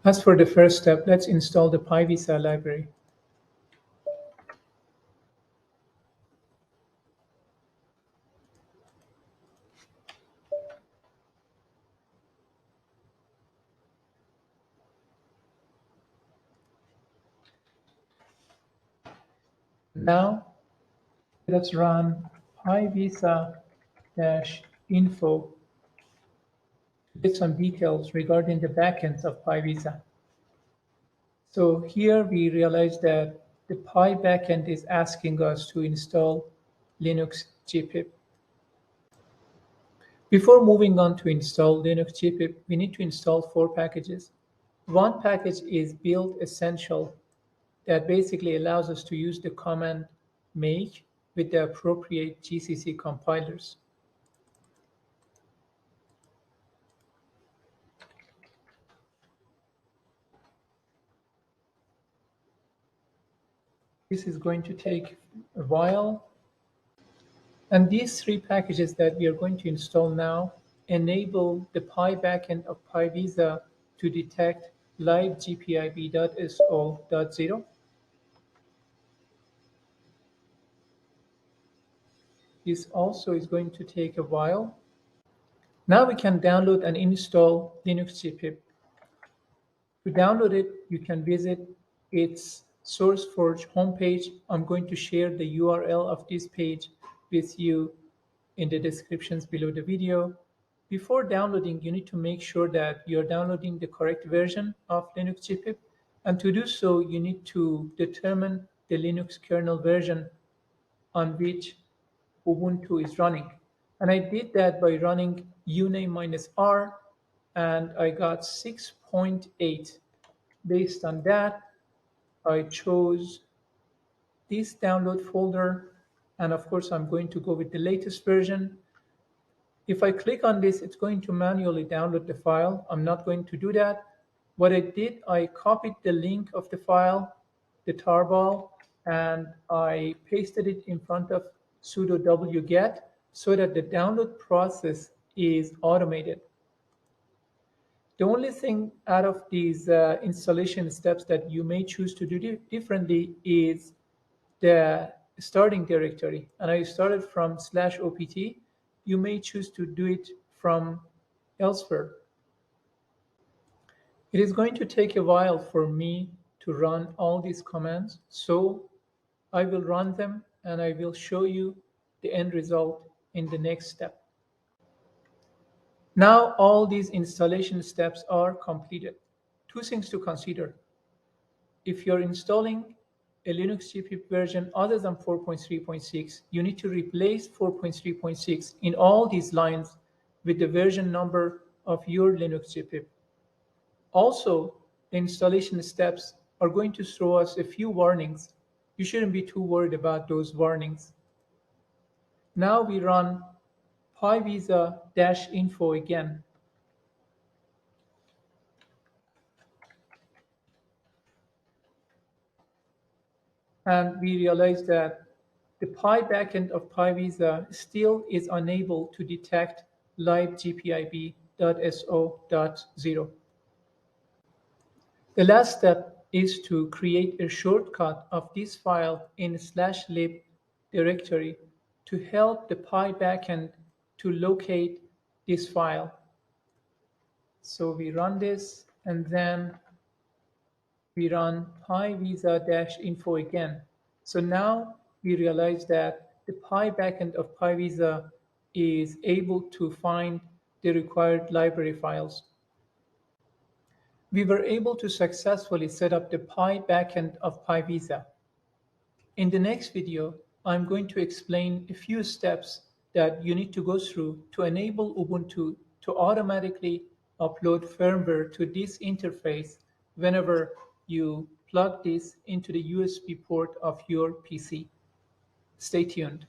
As for the first step, let's install the pyvisa library. Now, let's run pyvisa-info to get some details regarding the backends of pyvisa. So here we realize that the Pi backend is asking us to install Linux-GPIB. Before moving on to install Linux-GPIB, we need to install 4 packages. One package is build essential that basically allows us to use the command make with the appropriate GCC compilers. This is going to take a while. And these 3 packages that we are going to install now enable the Pi backend of pyvisa to detect libboost-python-dev. This also is going to take a while. Now we can download and install Linux-GPIB. To download it, you can visit its SourceForge homepage. I'm going to share the URL of this page with you in the descriptions below the video. Before downloading, you need to make sure that you're downloading the correct version of Linux-GPIB. And to do so, you need to determine the Linux kernel version on which Ubuntu is running. And I did that by running uname-r, and I got 6.8. Based on that, I chose this download folder, and of course, I'm going to go with the latest version. If I click on this, it's going to manually download the file. I'm not going to do that. What I did, I copied the link of the file, the tarball, and I pasted it in front of sudo wget so that the download process is automated. The only thing out of these installation steps that you may choose to do differently is the starting directory. And I started from /opt. You may choose to do it from elsewhere. It is going to take a while for me to run all these commands, so I will run them and I will show you the end result in the next step. Now all these installation steps are completed. 2 things to consider. If you're installing a Linux-GPIB version other than 4.3.6, you need to replace 4.3.6 in all these lines with the version number of your Linux-GPIB. Also, the installation steps are going to throw us a few warnings. You shouldn't be too worried about those warnings. Now we run pyvisa-info again. And we realize that the Pi backend of pyvisa still is unable to detect libboost-python-dev. The last step is to create a shortcut of this file in /lib directory to help the Pi backend to locate this file. So we run this and then we run pyvisa-info again. So now we realize that the Pi backend of pyvisa is able to find the required library files. We were able to successfully set up the Pi backend of pyvisa. In the next video, I'm going to explain a few steps that you need to go through to enable Ubuntu to automatically upload firmware to this interface whenever you plug this into the USB port of your PC. Stay tuned.